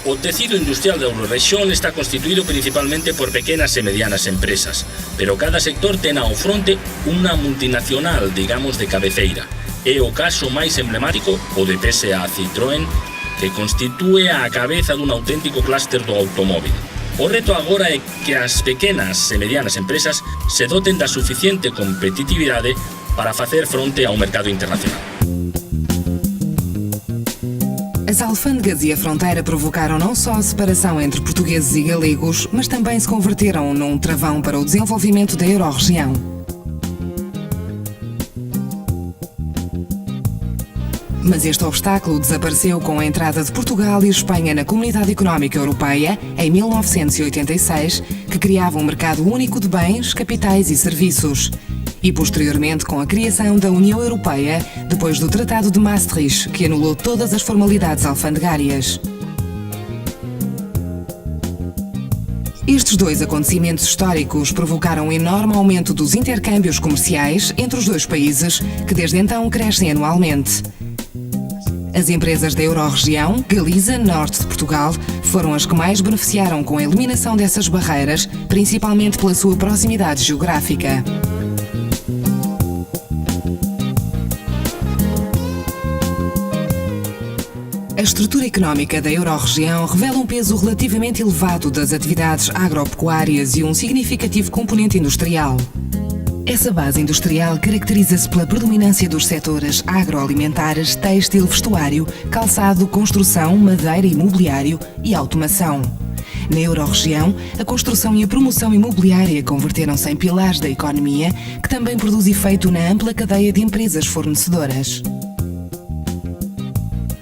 O tecido industrial da Eurorrexión está constituído principalmente por pequenas e medianas empresas, pero cada sector ten ao fronte unha multinacional, digamos, de cabeceira. É o caso máis emblemático o de PSA Citroën, que constitúe a cabeza dun auténtico clúster do automóvil. O reto agora é que as pequenas e medianas empresas se doten da suficiente competitividade para facer fronte ao mercado internacional. As alfândegas e a fronteira provocaram não só a separação entre portugueses e galegos, mas também se converteram num travão para o desenvolvimento da Eurorregião. Mas este obstáculo desapareceu com a entrada de Portugal e Espanha na Comunidade Económica Europeia em 1986, que criava um mercado único de bens, capitais e serviços. E posteriormente com a criação da União Europeia, depois do Tratado de Maastricht, que anulou todas as formalidades alfandegárias. Estes dois acontecimentos históricos provocaram um enorme aumento dos intercâmbios comerciais entre os dois países, que desde então crescem anualmente. As empresas da Eurorregião, Galiza, norte de Portugal, foram as que mais beneficiaram com a eliminação dessas barreiras, principalmente pela sua proximidade geográfica. A estrutura económica da Eurorregião revela um peso relativamente elevado das atividades agropecuárias e um significativo componente industrial. Essa base industrial caracteriza-se pela predominância dos setores agroalimentares, têxtil, vestuário, calçado, construção, madeira e mobiliário e automação. Na Eurorregião, a construção e a promoção imobiliária converteram-se em pilares da economia, que também produz efeito na ampla cadeia de empresas fornecedoras.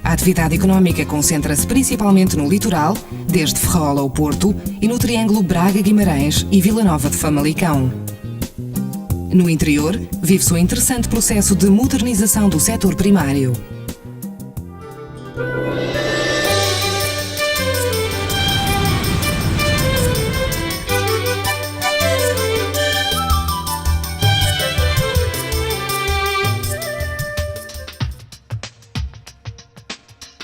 A atividade económica concentra-se principalmente no litoral, desde Ferrol ao Porto, e no triângulo Braga-Guimarães e Vila Nova de Famalicão. No interior, vive-se um interessante processo de modernização do setor primário.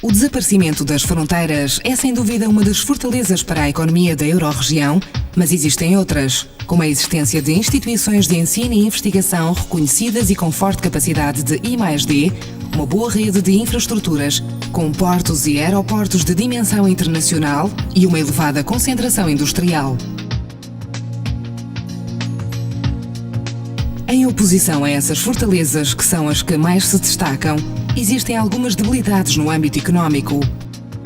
O desaparecimento das fronteiras é sem dúvida uma das fortalezas para a economia da Eurorregião, mas existem outras, como a existência de instituições de ensino e investigação reconhecidas e com forte capacidade de I+D, uma boa rede de infraestruturas, com portos e aeroportos de dimensão internacional e uma elevada concentração industrial. Em oposição a essas fortalezas, que são as que mais se destacam, existem algumas debilidades no âmbito económico,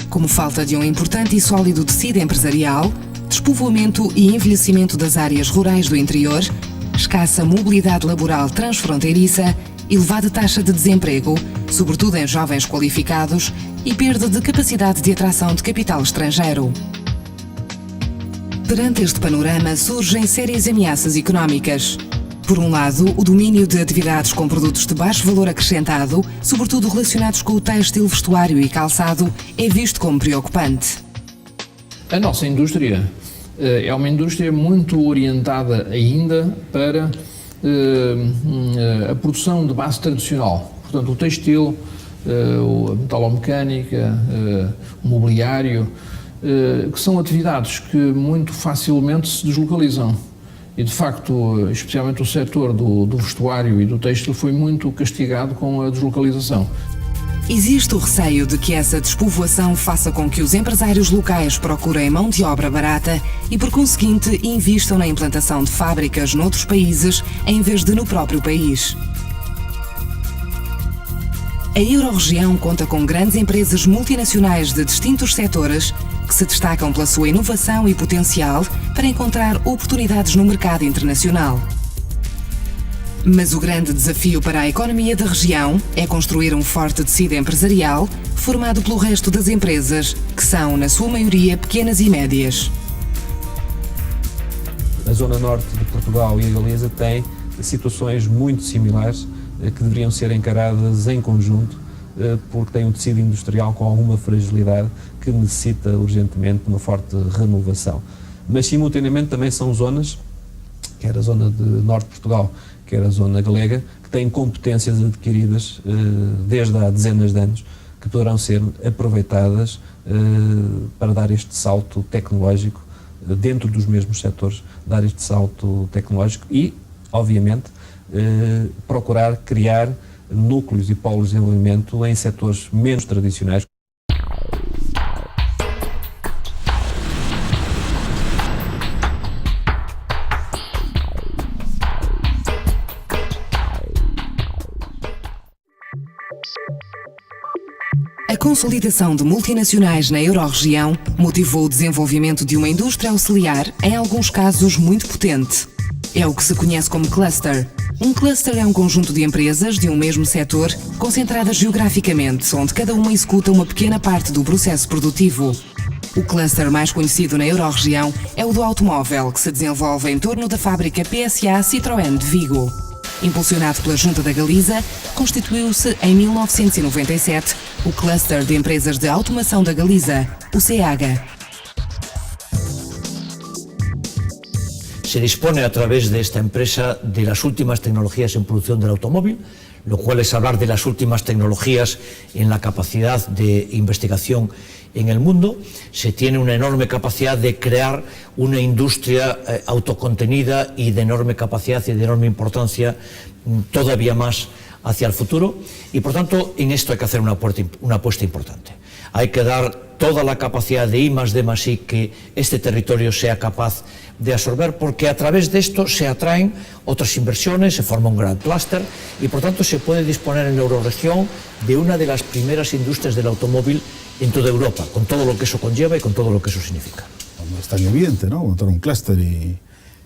como falta de um importante e sólido tecido empresarial, despovoamento e envelhecimento das áreas rurais do interior, escassa mobilidade laboral transfronteiriça, elevada taxa de desemprego, sobretudo em jovens qualificados, e perda de capacidade de atração de capital estrangeiro. Perante este panorama surgem sérias ameaças económicas. Por um lado, o domínio de atividades com produtos de baixo valor acrescentado, sobretudo relacionados com o têxtil, vestuário e calçado, é visto como preocupante. A nossa indústria é uma indústria muito orientada ainda para a produção de base tradicional. Portanto, o têxtil, a metalomecânica, o mobiliário, que são atividades que muito facilmente se deslocalizam. E, de facto, especialmente o setor do vestuário e do têxtil foi muito castigado com a deslocalização. Existe o receio de que essa despovoação faça com que os empresários locais procurem mão de obra barata e, por conseguinte, invistam na implantação de fábricas noutros países em vez de no próprio país. A Eurorregião conta com grandes empresas multinacionais de distintos setores que se destacam pela sua inovação e potencial para encontrar oportunidades no mercado internacional. Mas o grande desafio para a economia da região é construir um forte tecido empresarial formado pelo resto das empresas, que são, na sua maioria, pequenas e médias. A zona norte de Portugal e a Galiza têm situações muito similares que deveriam ser encaradas em conjunto, porque têm um tecido industrial com alguma fragilidade que necessita urgentemente de uma forte renovação. Mas simultaneamente também são zonas, quer a zona de norte de Portugal, quer a zona galega, que têm competências adquiridas desde há dezenas de anos que poderão ser aproveitadas para dar este salto tecnológico dentro dos mesmos setores, dar este salto tecnológico e, obviamente, procurar criar núcleos e polos de desenvolvimento em setores menos tradicionais. A consolidação de multinacionais na Eurorregião motivou o desenvolvimento de uma indústria auxiliar, em alguns casos muito potente. É o que se conhece como cluster. Um cluster é um conjunto de empresas de um mesmo setor, concentradas geograficamente, onde cada uma executa uma pequena parte do processo produtivo. O cluster mais conhecido na Eurorregião é o do automóvel, que se desenvolve em torno da fábrica PSA Citroën de Vigo. Impulsionado pela Junta da Galiza, constituiu-se em 1997 o Cluster de Empresas de Automação da Galiza, o CEAGA. Se dispone a través de esta empresa de las últimas tecnologías en producción del automóvil, lo cual es hablar de las últimas tecnologías en la capacidad de investigación en el mundo. Se tiene una enorme capacidad de crear una industria autocontenida y de enorme capacidad y de enorme importancia todavía más hacia el futuro, y por tanto en esto hay que hacer una apuesta importante. Hay que dar toda la capacidad de I+D+I que este territorio sea capaz de absorber, porque a través de esto se atraen otras inversiones, se forma un gran clúster y por tanto se puede disponer en la Eurorregión de una de las primeras industrias del automóvil en toda Europa, con todo lo que eso conlleva y con todo lo que eso significa. No es tan evidente, ¿no? Montar un clúster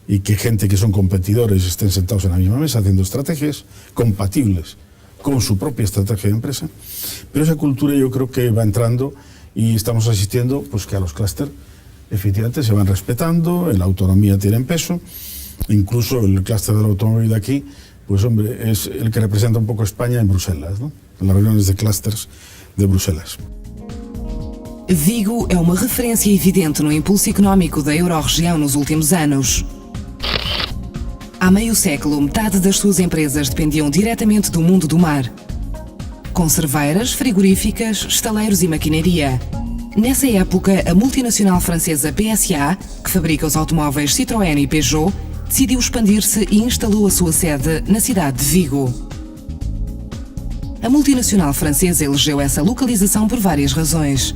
y que gente que son competidores estén sentados en la misma mesa haciendo estrategias compatibles con su propia estrategia de empresa, pero esa cultura yo creo que va entrando y estamos asistiendo pues que a los clúster efectivamente se van respetando, la autonomía tiene peso, incluso el clúster del automóvil de aquí, pues hombre, es el que representa un poco España en Bruselas, ¿no? En las reuniones de clústeres de Bruselas. Vigo é uma referência evidente no impulso económico da Eurorregião nos últimos anos. Há meio século, metade das suas empresas dependiam diretamente do mundo do mar. Conserveiras, frigoríficas, estaleiros e maquinaria. Nessa época, a multinacional francesa PSA, que fabrica os automóveis Citroën e Peugeot, decidiu expandir-se e instalou a sua sede na cidade de Vigo. A multinacional francesa elegeu essa localização por várias razões.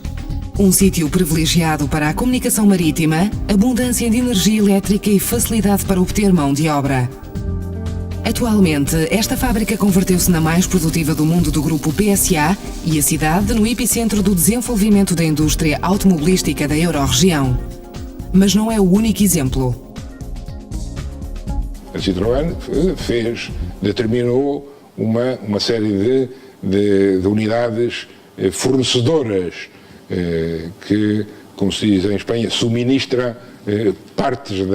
Um sítio privilegiado para a comunicação marítima, abundância de energia elétrica e facilidade para obter mão de obra. Atualmente, esta fábrica converteu-se na mais produtiva do mundo do grupo PSA e a cidade no epicentro do desenvolvimento da indústria automobilística da Eurorregião. Mas não é o único exemplo. A Citroën determinou uma série de unidades fornecedoras que, como se diz em Espanha, suministra partes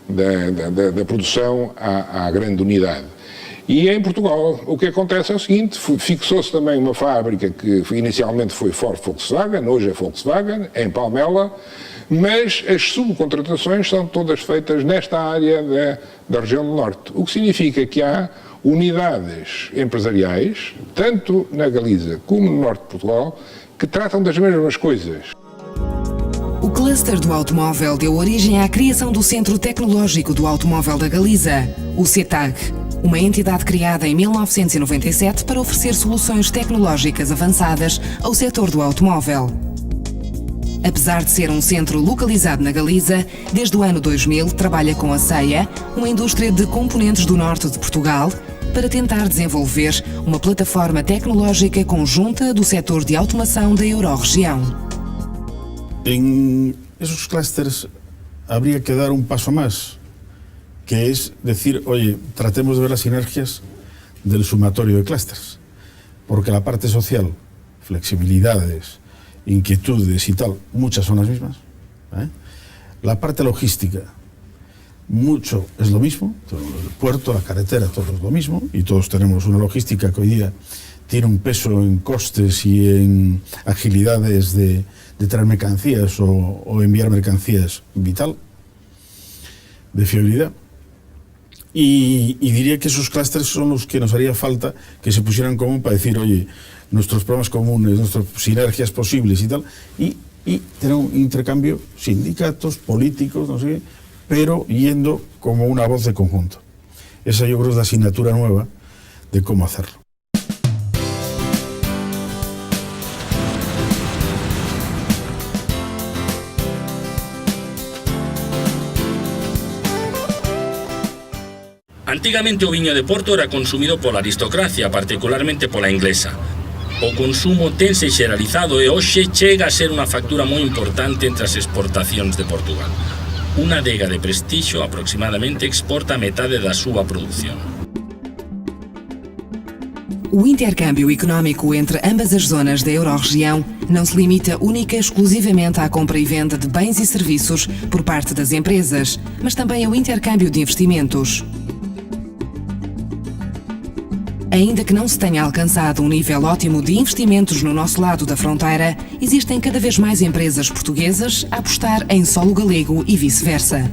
da produção à grande unidade. E em Portugal o que acontece é o seguinte: fixou-se também uma fábrica que inicialmente foi Ford Volkswagen, hoje é Volkswagen, em Palmela, mas as subcontratações são todas feitas nesta área da região do Norte, o que significa que há unidades empresariais, tanto na Galiza como no Norte de Portugal, que tratam das mesmas coisas. O cluster do automóvel deu origem à criação do Centro Tecnológico do Automóvel da Galiza, o CETAG, uma entidade criada em 1997 para oferecer soluções tecnológicas avançadas ao setor do automóvel. Apesar de ser um centro localizado na Galiza, desde o ano 2000 trabalha com a CEIA, uma indústria de componentes do norte de Portugal, para tentar desenvolver uma plataforma tecnológica conjunta do setor de automação da Eurorregião. En esos clústeres habría que dar un paso más, que es decir, oye, tratemos de ver las sinergias del sumatorio de clústeres, porque la parte social, flexibilidades, inquietudes y tal, muchas son las mismas, ¿eh? La parte logística, mucho es lo mismo, el puerto, la carretera, todo es lo mismo, y todos tenemos una logística que hoy día tiene un peso en costes y en agilidades de traer mercancías o enviar mercancías vital, de fiabilidad. Y diría que esos clústeres son los que nos haría falta que se pusieran en común para decir, oye, nuestros problemas comunes, nuestras sinergias posibles y tal, y tener un intercambio, sindicatos, políticos, no sé qué, pero yendo como una voz de conjunto. Esa yo creo es la asignatura nueva de cómo hacerlo. Antigamente o viño de Porto era consumido pola aristocracia, particularmente pola inglesa. O consumo tense xeralizado e hoxe chega a ser unha factura moi importante entre as exportacións de Portugal. Unha adega de prestixio aproximadamente exporta a metade da súa produción. O intercâmbio económico entre ambas as zonas da Euro-região não se limita única e exclusivamente à compra e venda de bens e serviços por parte das empresas, mas também ao intercâmbio de investimentos. Ainda que não se tenha alcançado um nível ótimo de investimentos no nosso lado da fronteira, existem cada vez mais empresas portuguesas a apostar em solo galego e vice-versa.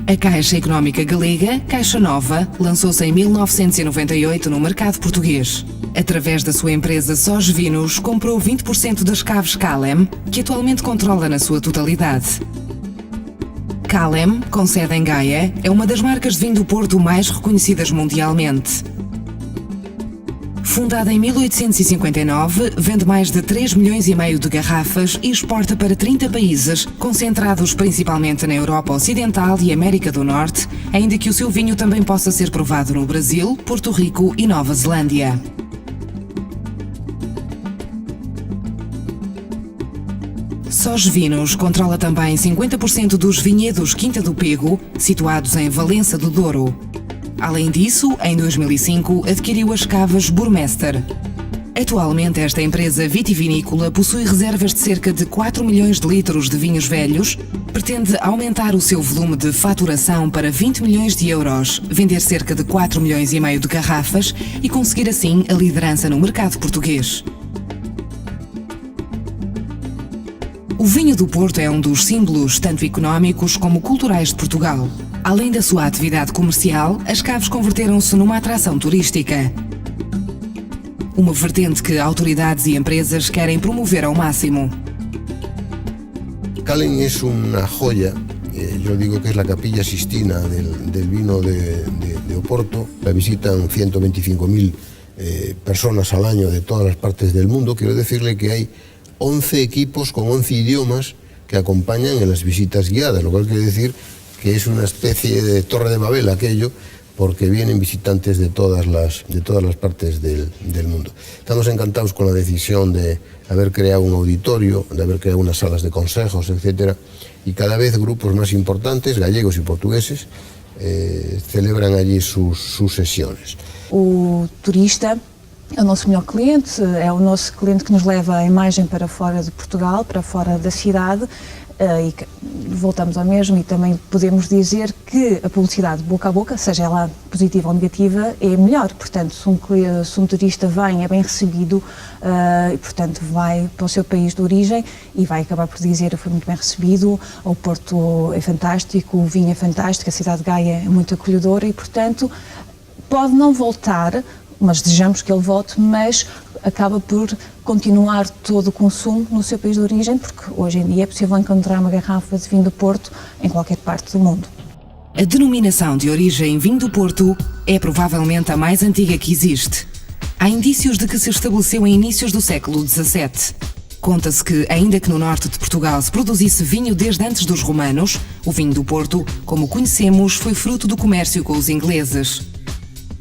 A Caixa Económica Galega, Caixa Nova, lançou-se em 1998 no mercado português. Através da sua empresa Sós Vinos, comprou 20% das caves Calem, que atualmente controla na sua totalidade. Calem, com sede em Gaia, é uma das marcas de vinho do Porto mais reconhecidas mundialmente. Fundada em 1859, vende mais de 3,5 milhões de garrafas e exporta para 30 países, concentrados principalmente na Europa Ocidental e América do Norte, ainda que o seu vinho também possa ser provado no Brasil, Porto Rico e Nova Zelândia. Sós Vinos controla também 50% dos vinhedos Quinta do Pego, situados em Valença do Douro. Além disso, em 2005, adquiriu as cavas Burmester. Atualmente, esta empresa vitivinícola possui reservas de cerca de 4 milhões de litros de vinhos velhos, pretende aumentar o seu volume de faturação para 20 milhões de euros, vender cerca de 4,5 milhões de garrafas e conseguir assim a liderança no mercado português. O vinho do Porto é um dos símbolos tanto económicos como culturais de Portugal. Além da sua atividade comercial, as caves converteram-se numa atração turística. Uma vertente que autoridades e empresas querem promover ao máximo. Calem es una joya, yo digo que es la Capilla Sistina del vino de Oporto. La visitan 125.000 personas al año de todas las partes del mundo. Quiero decirle que hay 11 equipos con 11 idiomas que acompañan en las visitas guiadas, lo cual quiere decir que es una especie de Torre de Babel aquello, porque vienen visitantes de todas las partes del mundo. Estamos encantados con la decisión de haber creado un auditorio, de haber creado unas salas de consejos, etc. Y cada vez grupos más importantes, gallegos y portugueses, celebran allí sus sesiones. O turista é o nosso melhor cliente, é o nosso cliente que nos leva a imagem para fora de Portugal, para fora da cidade, e voltamos ao mesmo, e também podemos dizer que a publicidade boca a boca, seja ela positiva ou negativa, é melhor. Portanto, se um turista vem, é bem recebido, e portanto vai para o seu país de origem e vai acabar por dizer: foi muito bem recebido, o Porto é fantástico, o vinho é fantástico, a cidade de Gaia é muito acolhedora, e portanto pode não voltar, mas desejamos que ele volte, mas acaba por continuar todo o consumo no seu país de origem, porque hoje em dia é possível encontrar uma garrafa de vinho do Porto em qualquer parte do mundo. A denominação de origem vinho do Porto é provavelmente a mais antiga que existe. Há indícios de que se estabeleceu em inícios do século XVII. Conta-se que, ainda que no norte de Portugal se produzisse vinho desde antes dos romanos, o vinho do Porto, como o conhecemos, foi fruto do comércio com os ingleses.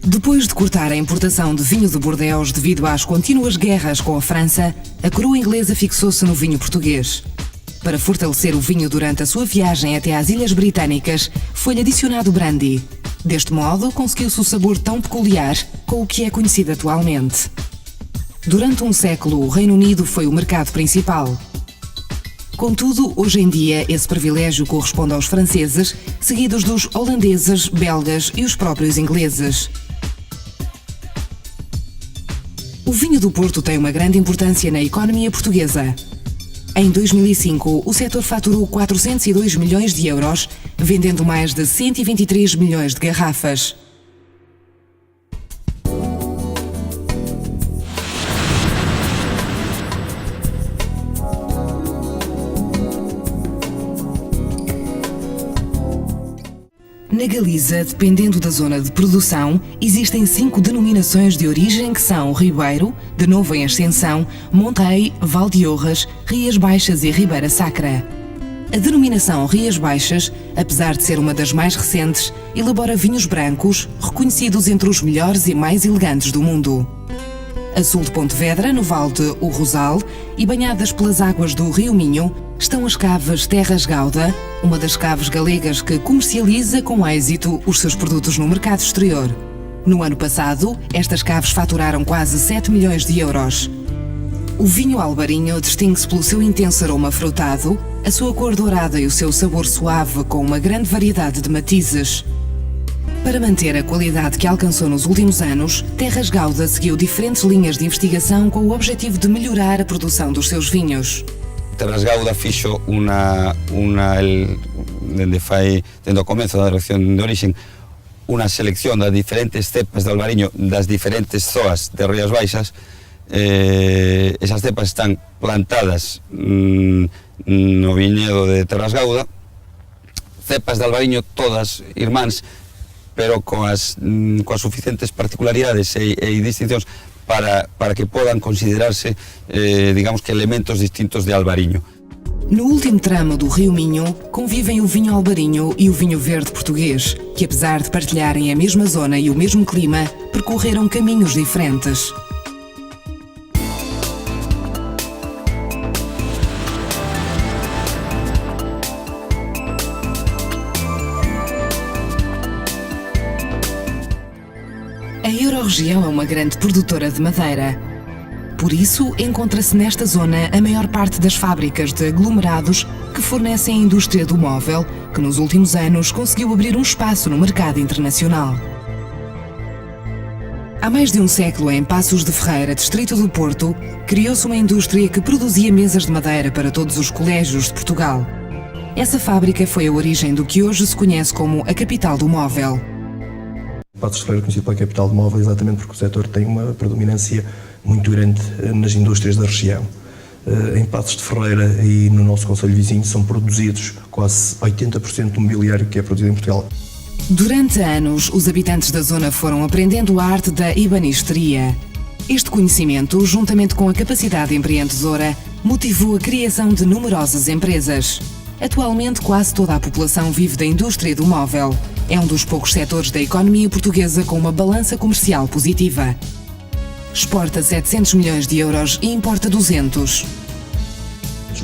Depois de cortar a importação de vinho de Bordeaux devido às contínuas guerras com a França, a coroa inglesa fixou-se no vinho português. Para fortalecer o vinho durante a sua viagem até às Ilhas Britânicas, foi-lhe adicionado brandy. Deste modo, conseguiu-se o sabor tão peculiar com o que é conhecido atualmente. Durante um século, o Reino Unido foi o mercado principal. Contudo, hoje em dia, esse privilégio corresponde aos franceses, seguidos dos holandeses, belgas e os próprios ingleses. O vinho do Porto tem uma grande importância na economia portuguesa. Em 2005, o setor faturou 402 milhões de euros, vendendo mais de 123 milhões de garrafas. Na Galiza, dependendo da zona de produção, existem 5 denominações de origem que são Ribeiro, de Novo em Ascensão, Montei, Valdeorras, Rias Baixas e Ribeira Sacra. A denominação Rias Baixas, apesar de ser uma das mais recentes, elabora vinhos brancos, reconhecidos entre os melhores e mais elegantes do mundo. A sul de Pontevedra, no vale de O Rosal, e banhadas pelas águas do Rio Minho, estão as caves Terras Gauda, uma das caves galegas que comercializa com êxito os seus produtos no mercado exterior. No ano passado, estas caves faturaram quase 7 milhões de euros. O vinho albarinho distingue-se pelo seu intenso aroma frutado, a sua cor dourada e o seu sabor suave com uma grande variedade de matizes. Para manter a qualidade que alcançou nos últimos anos, Terras Gauda seguiu diferentes linhas de investigação com o objetivo de melhorar a produção dos seus vinhos. Terras Gauda fixo dende o comezo da Dirección de Origen, unha selección das diferentes cepas de albariño das diferentes zoas de Rías Baixas. Esas cepas están plantadas no viñedo de Terras Gauda, cepas de albariño todas irmáns, pero coas suficientes particularidades e distincións para que podan considerarse, digamos que elementos distintos de albariño. No último tramo do Rio Minho, convivem o vinho albarinho e o vinho verde português, que apesar de partilharem a mesma zona e o mesmo clima, percorreram caminhos diferentes. A Eurorregião é uma grande produtora de madeira. Por isso, encontra-se nesta zona a maior parte das fábricas de aglomerados que fornecem a indústria do móvel, que nos últimos anos conseguiu abrir um espaço no mercado internacional. Há mais de um século, em Paços de Ferreira, distrito do Porto, criou-se uma indústria que produzia mesas de madeira para todos os colégios de Portugal. Essa fábrica foi a origem do que hoje se conhece como a capital do móvel. Paços de Ferreira é conhecido pela capital do móvel exatamente porque o setor tem uma predominância muito grande nas indústrias da região. Em Paços de Ferreira e no nosso concelho vizinho são produzidos quase 80% do mobiliário que é produzido em Portugal. Durante anos, os habitantes da zona foram aprendendo a arte da ebanisteria. Este conhecimento, juntamente com a capacidade empreendedora, motivou a criação de numerosas empresas. Atualmente, quase toda a população vive da indústria do móvel. É um dos poucos setores da economia portuguesa com uma balança comercial positiva. Exporta 700 milhões de euros e importa 200.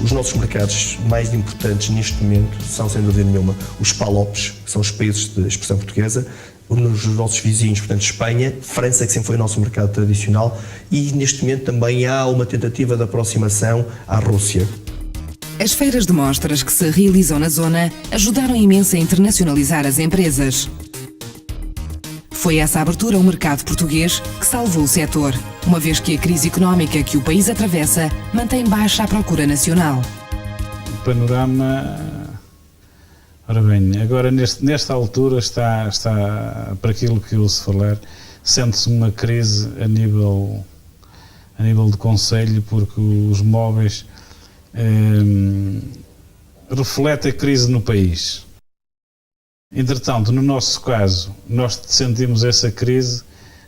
Os nossos mercados mais importantes neste momento são, sem dúvida nenhuma, os PALOPs, que são os países de expressão portuguesa, os nossos vizinhos, portanto, Espanha, França, que sempre foi o nosso mercado tradicional, e neste momento também há uma tentativa de aproximação à Rússia. As feiras de mostras que se realizam na zona ajudaram imenso a internacionalizar as empresas. Foi essa abertura ao mercado português que salvou o setor, uma vez que a crise económica que o país atravessa mantém baixa a procura nacional. O panorama, ora bem, agora nesta altura está para aquilo que eu ouço falar, sente-se uma crise a nível de concelho, porque os móveis reflete a crise no país. Entretanto, no nosso caso, nós sentimos essa crise,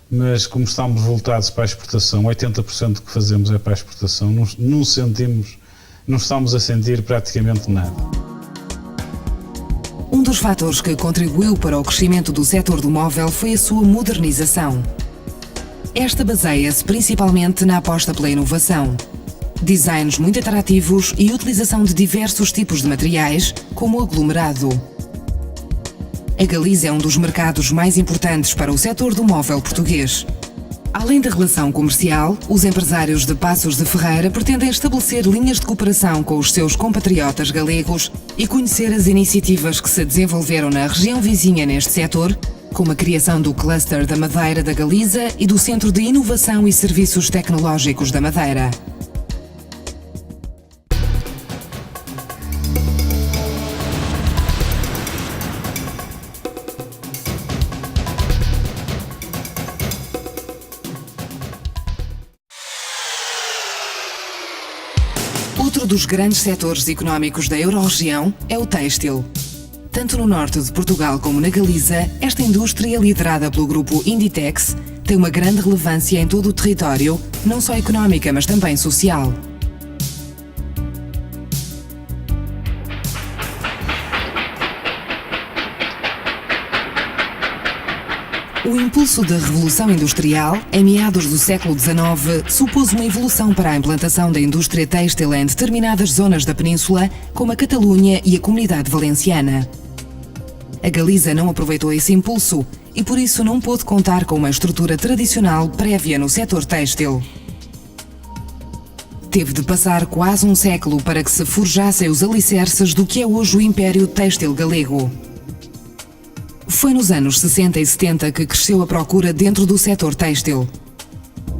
mas como estamos voltados para a exportação, 80% do que fazemos é para a exportação, não estamos a sentir praticamente nada. Um dos fatores que contribuiu para o crescimento do setor do móvel foi a sua modernização. Esta baseia-se principalmente na aposta pela inovação. Designs muito atrativos e utilização de diversos tipos de materiais, como o aglomerado. A Galiza é um dos mercados mais importantes para o setor do móvel português. Além da relação comercial, os empresários de Paços de Ferreira pretendem estabelecer linhas de cooperação com os seus compatriotas galegos e conhecer as iniciativas que se desenvolveram na região vizinha neste setor, como a criação do Cluster da Madeira da Galiza e do Centro de Inovação e Serviços Tecnológicos da Madeira. Outro dos grandes setores económicos da Eurorregião é o têxtil. Tanto no norte de Portugal como na Galiza, esta indústria, liderada pelo grupo Inditex, tem uma grande relevância em todo o território, não só económica, mas também social. O impulso da Revolução Industrial, em meados do século XIX, supôs uma evolução para a implantação da indústria têxtil em determinadas zonas da península, como a Catalunha e a Comunidade Valenciana. A Galiza não aproveitou esse impulso e por isso não pôde contar com uma estrutura tradicional prévia no setor têxtil. Teve de passar quase um século para que se forjassem os alicerces do que é hoje o Império Têxtil Galego. Foi nos anos 60 e 70 que cresceu a procura dentro do setor têxtil.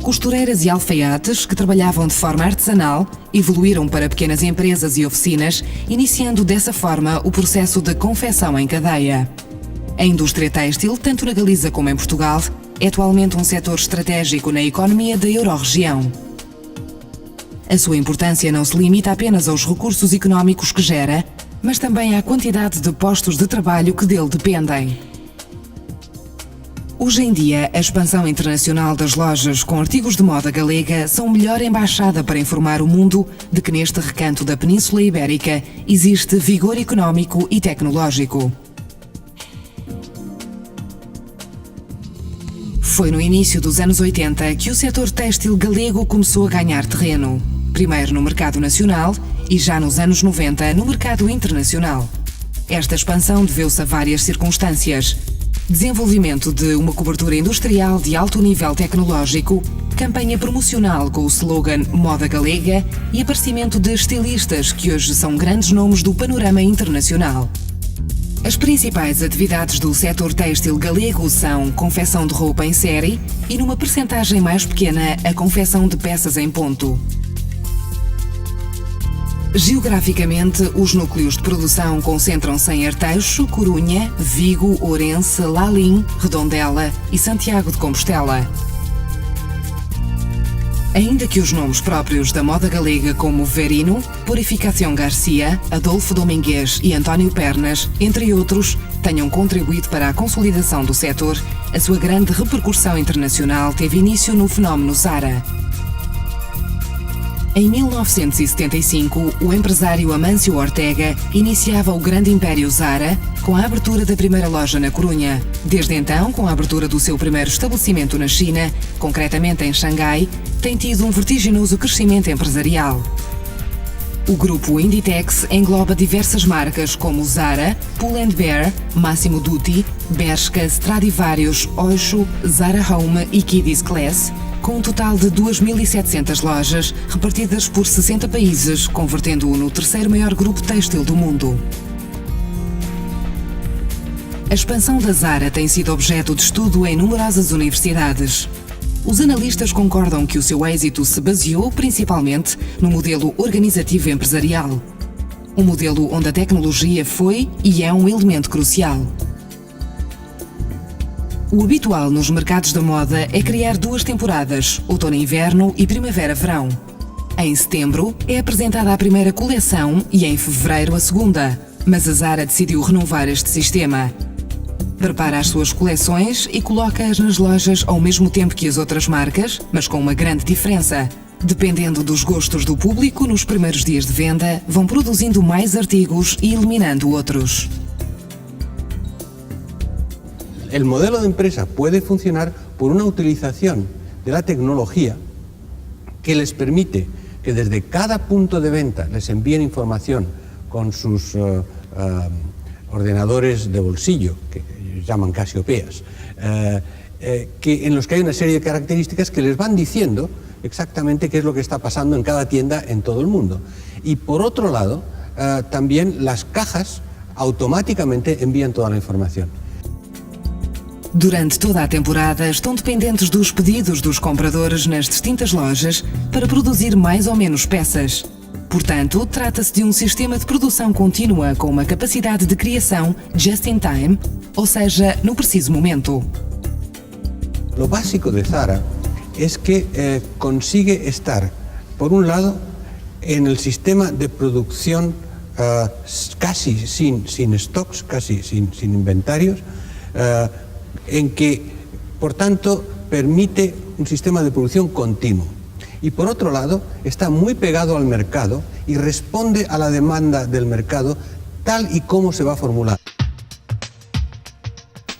Costureiras e alfaiates, que trabalhavam de forma artesanal, evoluíram para pequenas empresas e oficinas, iniciando dessa forma o processo de confecção em cadeia. A indústria têxtil, tanto na Galiza como em Portugal, é atualmente um setor estratégico na economia da Euro-região. A sua importância não se limita apenas aos recursos económicos que gera, mas também à quantidade de postos de trabalho que dele dependem. Hoje em dia, a expansão internacional das lojas com artigos de moda galega são melhor embaixada para informar o mundo de que neste recanto da Península Ibérica existe vigor económico e tecnológico. Foi no início dos anos 80 que o setor têxtil galego começou a ganhar terreno, primeiro no mercado nacional e já nos anos 90 no mercado internacional. Esta expansão deveu-se a várias circunstâncias: desenvolvimento de uma cobertura industrial de alto nível tecnológico, campanha promocional com o slogan Moda Galega e aparecimento de estilistas que hoje são grandes nomes do panorama internacional. As principais atividades do setor têxtil galego são confecção de roupa em série e, numa percentagem mais pequena, a confecção de peças em ponto. Geograficamente, os núcleos de produção concentram-se em Arteixo, Corunha, Vigo, Ourense, Lalín, Redondela e Santiago de Compostela. Ainda que os nomes próprios da moda galega como Verino, Purificação Garcia, Adolfo Domingues e António Pernas, entre outros, tenham contribuído para a consolidação do setor, a sua grande repercussão internacional teve início no fenómeno Zara. Em 1975, o empresário Amâncio Ortega iniciava o grande império Zara com a abertura da primeira loja na Corunha. Desde então, com a abertura do seu primeiro estabelecimento na China, concretamente em Xangai, tem tido um vertiginoso crescimento empresarial. O grupo Inditex engloba diversas marcas como Zara, Pull&Bear, Massimo Dutti, Bershka, Stradivarius, Oysho, Zara Home e Kiddies Class, com um total de 2.700 lojas repartidas por 60 países, convertendo-o no terceiro maior grupo têxtil do mundo. A expansão da Zara tem sido objeto de estudo em numerosas universidades. Os analistas concordam que o seu êxito se baseou principalmente no modelo organizativo empresarial. Um modelo onde a tecnologia foi e é um elemento crucial. O habitual nos mercados da moda é criar duas temporadas, outono e inverno e primavera-verão. Em setembro é apresentada a primeira coleção e em fevereiro a segunda, mas a Zara decidiu renovar este sistema. Prepara as suas coleções e coloca-as nas lojas ao mesmo tempo que as outras marcas, mas com uma grande diferença. Dependendo dos gostos do público, nos primeiros dias de venda, vão produzindo mais artigos e eliminando outros. El modelo de empresa puede funcionar por una utilización de la tecnología que les permite que desde cada punto de venta les envíen información con sus ordenadores de bolsillo, que llaman Casiopeas, en los que hay una serie de características que les van diciendo exactamente qué es lo que está pasando en cada tienda en todo el mundo. Y por otro lado, también las cajas automáticamente envían toda la información. Durante toda a temporada, estão dependentes dos pedidos dos compradores nas distintas lojas para produzir mais ou menos peças. Portanto, trata-se de um sistema de produção contínua com uma capacidade de criação just in time, ou seja, no preciso momento. Lo básico de Zara es que consigue estar, por un lado, en el sistema de producción casi sin stocks, casi sin inventarios, en que, por tanto, permite un sistema de producción continuo. Y por otro lado, está muy pegado al mercado y responde a la demanda del mercado tal e como se va a formular.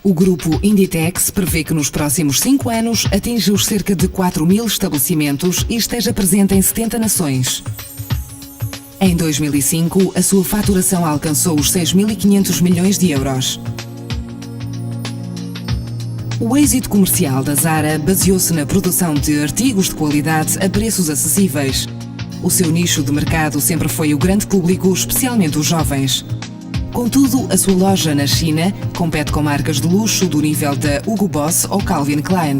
O grupo Inditex prevê que nos próximos 5 anos atinja os cerca de 4.000 estabelecimentos e esteja presente em 70 nações. Em 2005, a sua faturação alcançou os 6.500 milhões de euros. O êxito comercial da Zara baseou-se na produção de artigos de qualidade a preços acessíveis. O seu nicho de mercado sempre foi o grande público, especialmente os jovens. Contudo, a sua loja na China compete com marcas de luxo do nível da Hugo Boss ou Calvin Klein.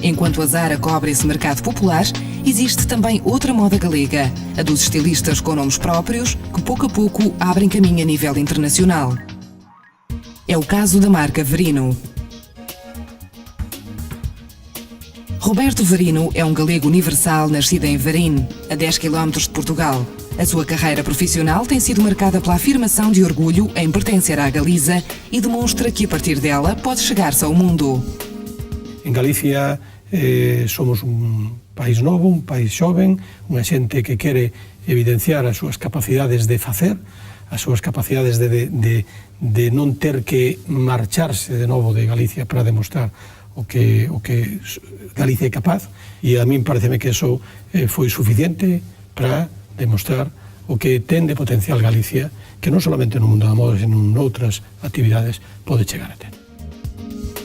Enquanto a Zara cobre esse mercado popular, existe também outra moda galega, a dos estilistas com nomes próprios, que pouco a pouco abrem caminho a nível internacional. É o caso da marca Verino. Roberto Verino é um galego universal nascido em Varim, a 10 km de Portugal. A sua carreira profissional tem sido marcada pela afirmação de orgulho em pertencer à Galiza e demonstra que a partir dela pode chegar-se ao mundo. En Galicia somos un país novo, un país xoven, unha xente que quere evidenciar as súas capacidades de facer, as súas capacidades de non ter que marcharse de novo de Galicia para demostrar o que Galicia é capaz, e a min pareceme que eso foi suficiente para demostrar o que ten de potencial Galicia, que non solamente no mundo da moda, sino noutras actividades pode chegar a ter.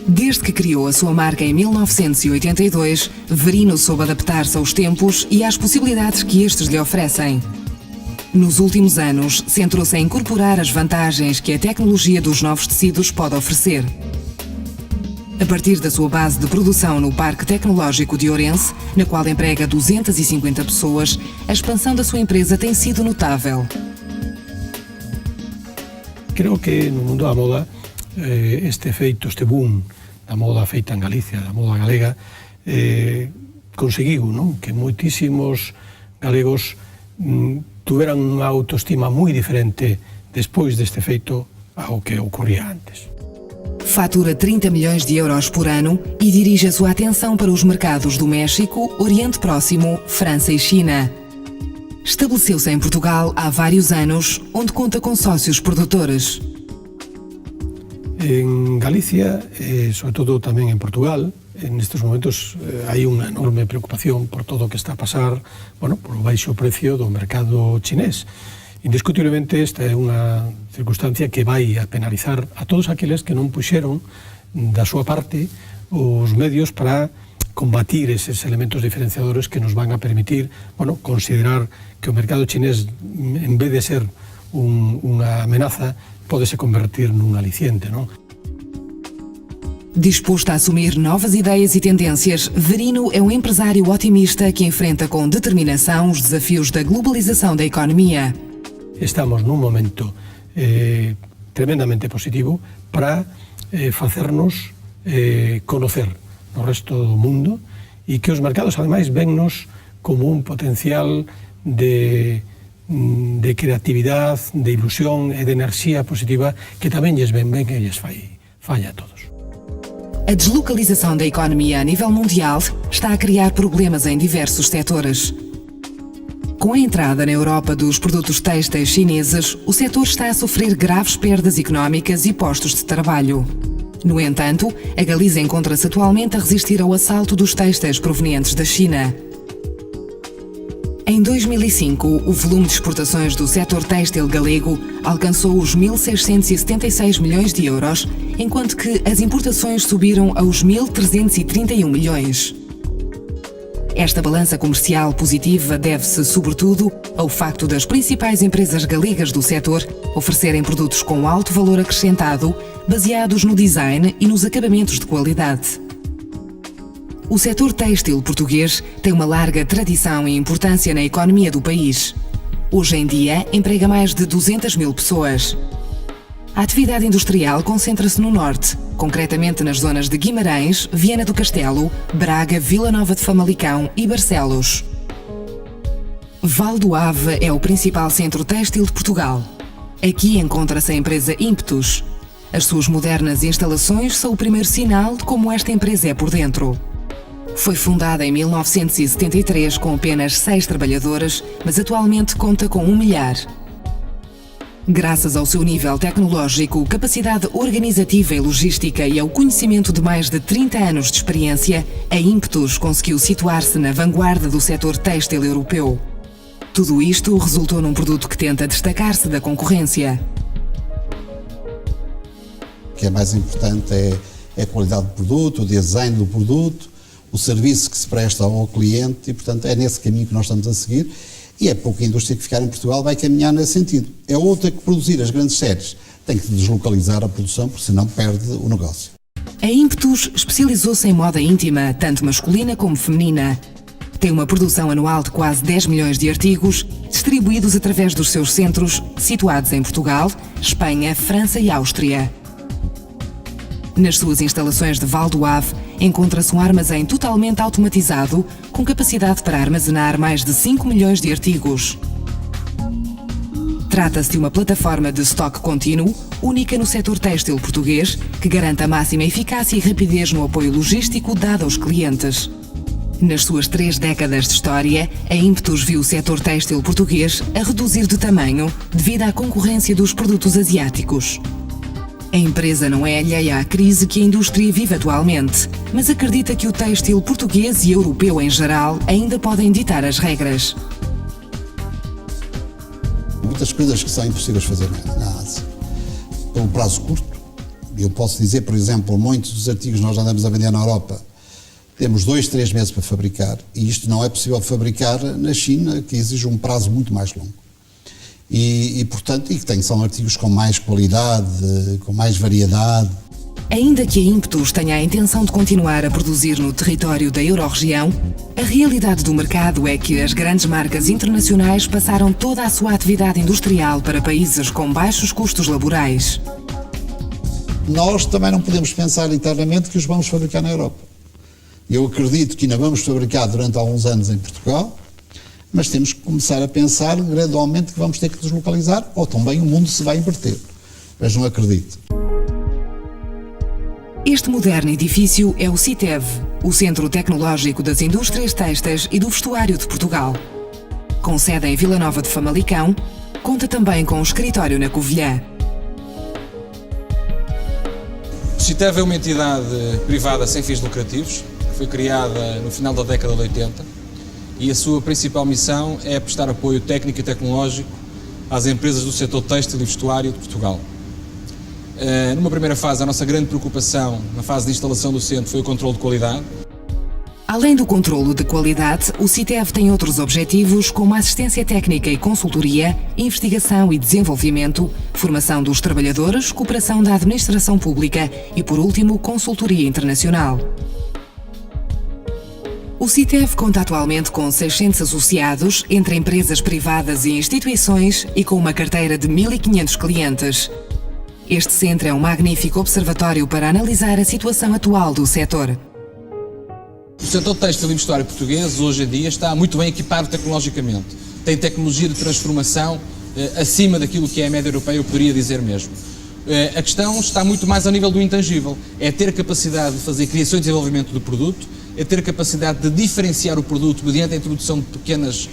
Desde que criou a sua marca em 1982, Verino soube adaptar-se aos tempos e às possibilidades que estes lhe oferecem. Nos últimos anos, centrou-se em incorporar as vantagens que a tecnologia dos novos tecidos pode oferecer. A partir da sua base de produção no Parque Tecnológico de Ourense, na qual emprega 250 pessoas, a expansão da sua empresa tem sido notável. Creo que no mundo da moda este efeito, este boom da moda feita en Galicia, da moda galega, conseguiu, non? Que moitísimos galegos tuveran unha autoestima moi diferente despois deste feito ao que ocorría antes. Fatura 30 milhões de euros por ano e dirige a sua atenção para os mercados do México, Oriente Próximo, França e China. Estabeleceu-se em Portugal há vários anos, onde conta com sócios produtores. En Galicia, sobre todo tamén en Portugal, nestes momentos hai unha enorme preocupación por todo o que está a pasar, por o baixo precio do mercado chinés. Indiscutiblemente esta é unha circunstancia que vai a penalizar a todos aqueles que non puxeron da súa parte os medios para combatir eses elementos diferenciadores que nos van a permitir, considerar que o mercado chinés, en vez de ser unha amenaza, pódese convertir nun aliciente, non? Disposto a assumir novas ideias e tendências, Verino é um empresário otimista que enfrenta com determinação os desafios da globalização da economia. Estamos nun momento tremendamente positivo para facernos conocer no resto do mundo e que os mercados, ademais, vennos como un potencial de creatividade, de ilusión e de enerxía positiva que tamén lles ven ben e lles falla a todos. A deslocalização da economia a nível mundial está a criar problemas em diversos setores. Com a entrada na Europa dos produtos têxteis chineses, o setor está a sofrer graves perdas económicas e postos de trabalho. No entanto, a Galiza encontra-se atualmente a resistir ao assalto dos têxteis provenientes da China. Em 2005, o volume de exportações do setor têxtil galego alcançou os 1.676 milhões de euros, enquanto que as importações subiram aos 1.331 milhões. Esta balança comercial positiva deve-se, sobretudo, ao facto das principais empresas galegas do setor oferecerem produtos com alto valor acrescentado, baseados no design e nos acabamentos de qualidade. O setor têxtil português tem uma larga tradição e importância na economia do país. Hoje em dia, emprega mais de 200 mil pessoas. A atividade industrial concentra-se no norte, concretamente nas zonas de Guimarães, Viana do Castelo, Braga, Vila Nova de Famalicão e Barcelos. Val do Ave é o principal centro têxtil de Portugal. Aqui encontra-se a empresa Ímpetus. As suas modernas instalações são o primeiro sinal de como esta empresa é por dentro. Foi fundada em 1973 com apenas 6 trabalhadoras, mas atualmente conta com 1 milhar. Graças ao seu nível tecnológico, capacidade organizativa e logística e ao conhecimento de mais de 30 anos de experiência, a Ímpetus conseguiu situar-se na vanguarda do setor têxtil europeu. Tudo isto resultou num produto que tenta destacar-se da concorrência. O que é mais importante é a qualidade do produto, o design do produto, o serviço que se presta ao cliente e, portanto, é nesse caminho que nós estamos a seguir. E é pouca indústria que ficar em Portugal vai caminhar nesse sentido. É outra que produzir as grandes séries tem que deslocalizar a produção, porque senão perde o negócio. A Ímpetus especializou-se em moda íntima, tanto masculina como feminina. Tem uma produção anual de quase 10 milhões de artigos, distribuídos através dos seus centros, situados em Portugal, Espanha, França e Áustria. Nas suas instalações de Val do Ave, encontra-se um armazém totalmente automatizado, com capacidade para armazenar mais de 5 milhões de artigos. Trata-se de uma plataforma de estoque contínuo, única no setor têxtil português, que garante a máxima eficácia e rapidez no apoio logístico dado aos clientes. Nas suas 3 décadas de história, a Ímpetus viu o setor têxtil português a reduzir de tamanho devido à concorrência dos produtos asiáticos. A empresa não é alheia à crise que a indústria vive atualmente, mas acredita que o têxtil português e europeu em geral ainda podem ditar as regras. Muitas coisas que são impossíveis de fazer na Ásia. Pelo prazo curto, eu posso dizer, por exemplo, muitos dos artigos que nós andamos a vender na Europa, temos 2, 3 meses para fabricar, e isto não é possível fabricar na China, que exige um prazo muito mais longo. Portanto, são artigos com mais qualidade, com mais variedade. Ainda que a Ímpetus tenha a intenção de continuar a produzir no território da Euro-região, a realidade do mercado é que as grandes marcas internacionais passaram toda a sua atividade industrial para países com baixos custos laborais. Nós também não podemos pensar internamente que os vamos fabricar na Europa. Eu acredito que ainda vamos fabricar durante alguns anos em Portugal, mas temos que começar a pensar gradualmente que vamos ter que deslocalizar, ou também o mundo se vai inverter. Mas não acredito. Este moderno edifício é o CITEV, o Centro Tecnológico das Indústrias Têxteis e do Vestuário de Portugal. Com sede em Vila Nova de Famalicão, conta também com um escritório na Covilhã. O CITEV é uma entidade privada sem fins lucrativos, que foi criada no final da década de 80, e a sua principal missão é prestar apoio técnico e tecnológico às empresas do setor têxtil e vestuário de Portugal. Numa primeira fase, a nossa grande preocupação na fase de instalação do centro foi o controle de qualidade. Além do controlo de qualidade, o CITEV tem outros objetivos como a assistência técnica e consultoria, investigação e desenvolvimento, formação dos trabalhadores, cooperação da administração pública e, por último, consultoria internacional. O CITEV conta atualmente com 600 associados, entre empresas privadas e instituições, e com uma carteira de 1.500 clientes. Este centro é um magnífico observatório para analisar a situação atual do setor. O setor têxtil e vestuário português, hoje em dia, está muito bem equipado tecnologicamente. Tem tecnologia de transformação acima daquilo que é a média europeia, eu poderia dizer mesmo. A questão está muito mais ao nível do intangível. É ter capacidade de fazer criação e desenvolvimento do produto, é ter capacidade de diferenciar o produto mediante a introdução de pequenas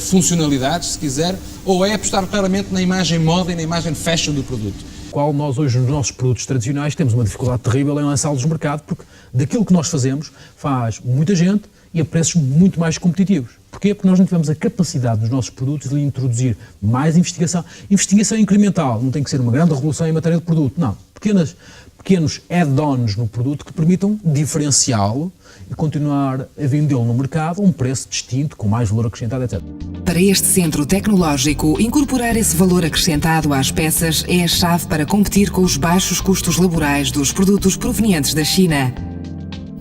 funcionalidades, se quiser, ou é apostar claramente na imagem moda e na imagem fashion do produto. Qual nós hoje nos nossos produtos tradicionais temos uma dificuldade terrível em lançá-los no mercado, porque daquilo que nós fazemos faz muita gente e a preços muito mais competitivos. Porquê? Porque nós não tivemos a capacidade nos nossos produtos de introduzir mais investigação. Investigação incremental, não tem que ser uma grande revolução em matéria de produto, não. Pequenos add-ons no produto que permitam diferenciá-lo e continuar a vendê-lo no mercado a um preço distinto, com mais valor acrescentado, etc. Para este centro tecnológico, incorporar esse valor acrescentado às peças é a chave para competir com os baixos custos laborais dos produtos provenientes da China.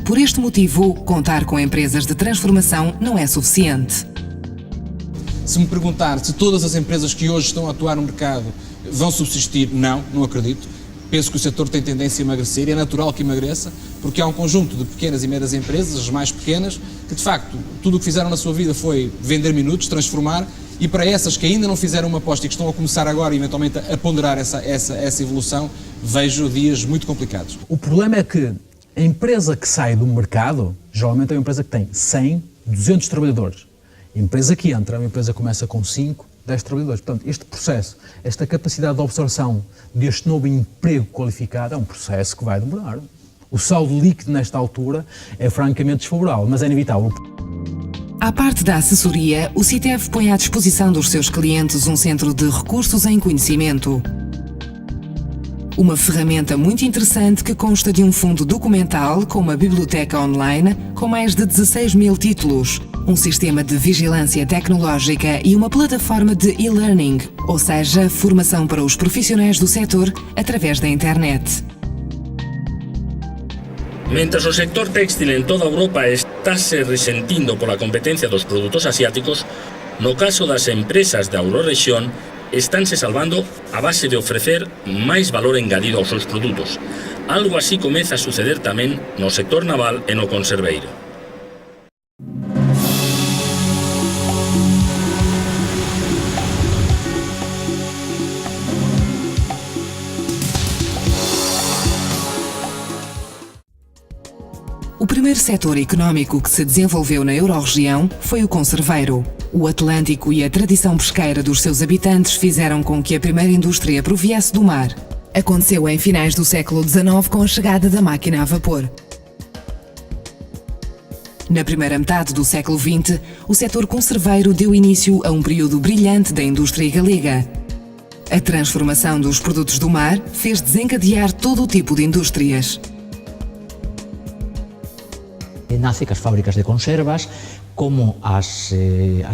Por este motivo, contar com empresas de transformação não é suficiente. Se me perguntar se todas as empresas que hoje estão a atuar no mercado vão subsistir, não acredito. Penso que o setor tem tendência a emagrecer e é natural que emagreça, porque há um conjunto de pequenas e médias empresas, as mais pequenas, que de facto tudo o que fizeram na sua vida foi vender minutos, transformar E para essas que ainda não fizeram uma aposta e que estão a começar agora, eventualmente, a ponderar essa evolução, vejo dias muito complicados. O problema é que a empresa que sai do mercado, geralmente é uma empresa que tem 100, 200 trabalhadores. A empresa que entra é uma empresa que começa com 5, 10 trabalhadores. Portanto, este processo, esta capacidade de absorção deste novo emprego qualificado é um processo que vai demorar. O saldo líquido nesta altura é francamente desfavorável, mas é inevitável. À parte da assessoria, o CITEV põe à disposição dos seus clientes um centro de recursos em conhecimento. Uma ferramenta muito interessante que consta de um fundo documental com uma biblioteca online com mais de 16 mil títulos, um sistema de vigilância tecnológica e uma plataforma de e-learning, ou seja, formação para os profissionais do setor através da internet. Mientras o sector téxtil en toda Europa está se resentindo pola competencia dos produtos asiáticos, no caso das empresas da Eurorrexión estánse salvando a base de ofrecer máis valor engadido aos seus produtos. Algo así comeza a suceder tamén no sector naval e no conserveiro. O primeiro setor económico que se desenvolveu na Eurorregião foi o conserveiro. O Atlântico e a tradição pesqueira dos seus habitantes fizeram com que a primeira indústria proviesse do mar. Aconteceu em finais do século XIX com a chegada da máquina a vapor. Na primeira metade do século XX, o setor conserveiro deu início a um período brilhante da indústria galega. A transformação dos produtos do mar fez desencadear todo o tipo de indústrias. Nace que as fábricas de conservas, como as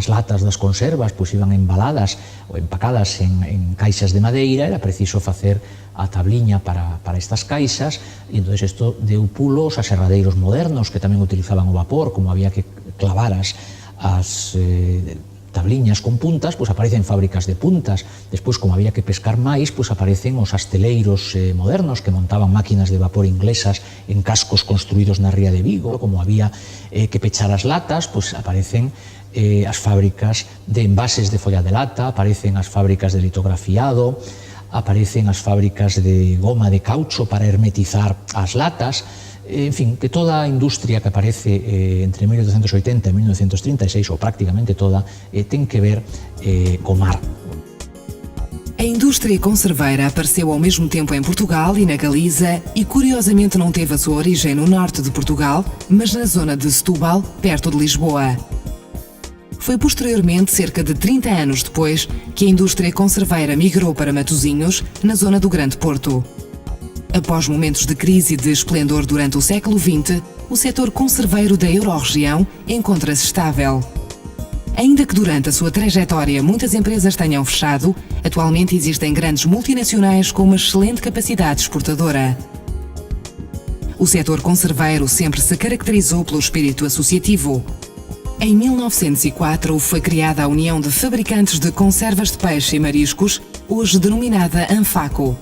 latas das conservas pois iban embaladas ou empacadas en caixas de madeira, era preciso facer a tabliña para estas caixas, e entón isto deu pulos a serradeiros modernos que tamén utilizaban o vapor, como había que clavar as tabliñas con puntas, pois aparecen fábricas de puntas. Despois, como había que pescar máis, pois aparecen os asteleiros modernos que montaban máquinas de vapor inglesas en cascos construídos na ría de Vigo. Como había que pechar as latas, pois aparecen as fábricas de envases de folla de lata, aparecen as fábricas de litografiado, aparecen as fábricas de goma de caucho para hermetizar as latas. En fin, que toda a industria que aparece entre 1880 e 1936, ou prácticamente toda, ten que ver co mar. A indústria conserveira apareceu ao mesmo tempo em Portugal e na Galiza e curiosamente não teve a sua origem no norte de Portugal, mas na zona de Setúbal, perto de Lisboa. Foi posteriormente, cerca de 30 anos depois, que a indústria conserveira migrou para Matosinhos, na zona do Grande Porto. Após momentos de crise e de esplendor durante o século XX, o setor conserveiro da Eurorregião encontra-se estável. Ainda que durante a sua trajetória muitas empresas tenham fechado, atualmente existem grandes multinacionais com uma excelente capacidade exportadora. O setor conserveiro sempre se caracterizou pelo espírito associativo. Em 1904 foi criada a União de Fabricantes de Conservas de Peixe e Mariscos, hoje denominada ANFACO.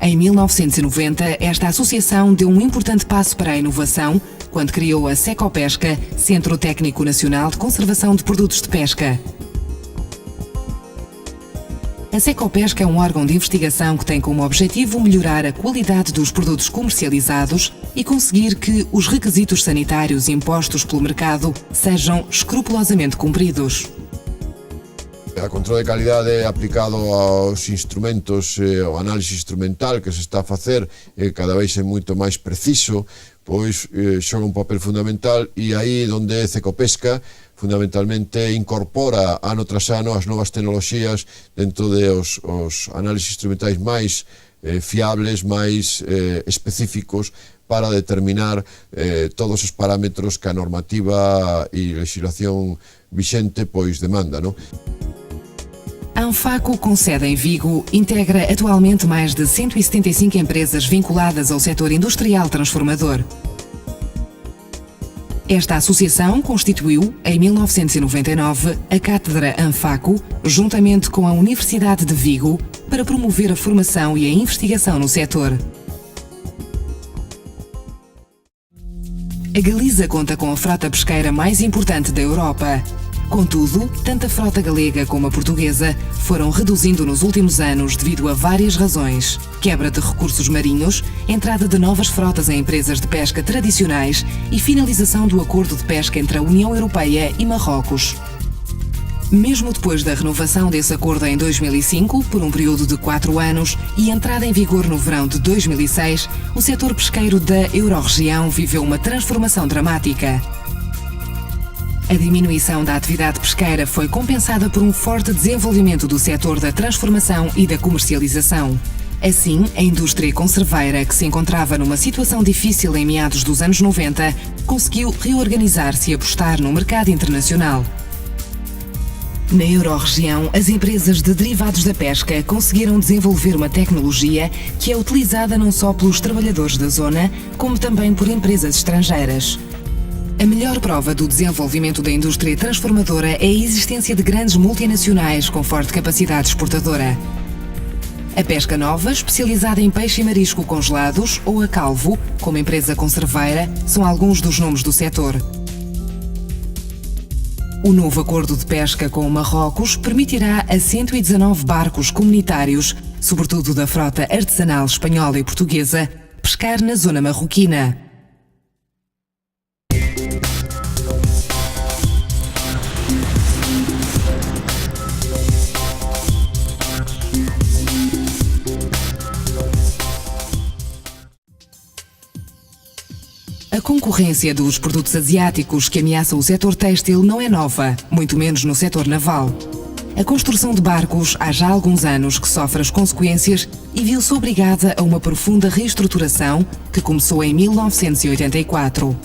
Em 1990, esta associação deu um importante passo para a inovação quando criou a Secopesca, Centro Técnico Nacional de Conservação de Produtos de Pesca. A Secopesca é um órgão de investigação que tem como objetivo melhorar a qualidade dos produtos comercializados e conseguir que os requisitos sanitários impostos pelo mercado sejam escrupulosamente cumpridos. O controle de calidade aplicado aos instrumentos, o análise instrumental que se está a facer cada vez é moito máis preciso, pois xoga un papel fundamental, e aí onde Secopesca fundamentalmente incorpora ano tras ano as novas tecnoloxías dentro de os análises instrumentais máis fiables, máis específicos para determinar todos os parámetros que a normativa e legislación vixente pois demanda, non? A ANFACO, com sede em Vigo, integra atualmente mais de 175 empresas vinculadas ao setor industrial transformador. Esta associação constituiu, em 1999, a Cátedra ANFACO, juntamente com a Universidade de Vigo, para promover a formação e a investigação no setor. A Galiza conta com a frota pesqueira mais importante da Europa. Contudo, tanto a frota galega como a portuguesa foram reduzindo nos últimos anos devido a várias razões: quebra de recursos marinhos, entrada de novas frotas em empresas de pesca tradicionais e finalização do acordo de pesca entre a União Europeia e Marrocos. Mesmo depois da renovação desse acordo em 2005, por um período de 4 anos, e entrada em vigor no verão de 2006, o setor pesqueiro da Eurorregião viveu uma transformação dramática. A diminuição da atividade pesqueira foi compensada por um forte desenvolvimento do setor da transformação e da comercialização. Assim, a indústria conserveira, que se encontrava numa situação difícil em meados dos anos 90, conseguiu reorganizar-se e apostar no mercado internacional. Na Eurorregião, as empresas de derivados da pesca conseguiram desenvolver uma tecnologia que é utilizada não só pelos trabalhadores da zona, como também por empresas estrangeiras. A melhor prova do desenvolvimento da indústria transformadora é a existência de grandes multinacionais com forte capacidade exportadora. A Pesca Nova, especializada em peixe e marisco congelados, ou a Calvo, como empresa conserveira, são alguns dos nomes do setor. O novo acordo de pesca com o Marrocos permitirá a 119 barcos comunitários, sobretudo da frota artesanal espanhola e portuguesa, pescar na zona marroquina. A concorrência dos produtos asiáticos que ameaçam o setor têxtil não é nova, muito menos no setor naval. A construção de barcos há já alguns anos que sofre as consequências e viu-se obrigada a uma profunda reestruturação que começou em 1984.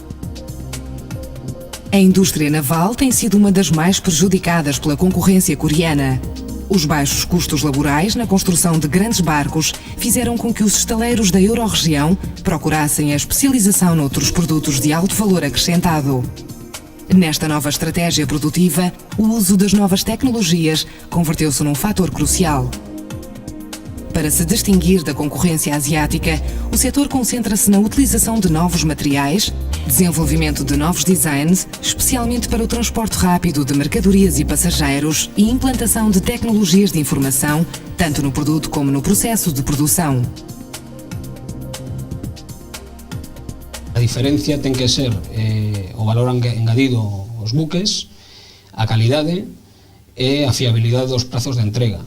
A indústria naval tem sido uma das mais prejudicadas pela concorrência coreana. Os baixos custos laborais na construção de grandes barcos fizeram com que os estaleiros da Eurorregião procurassem a especialização noutros produtos de alto valor acrescentado. Nesta nova estratégia produtiva, o uso das novas tecnologias converteu-se num fator crucial. Para se distinguir da concorrência asiática, o setor concentra-se na utilização de novos materiais, desenvolvimento de novos designs, especialmente para o transporte rápido de mercadorias e passageiros, e implantação de tecnologias de informação, tanto no produto como no processo de produção. A diferencia ten que ser o valor engadido aos buques, a calidade e a fiabilidade dos prazos de entrega.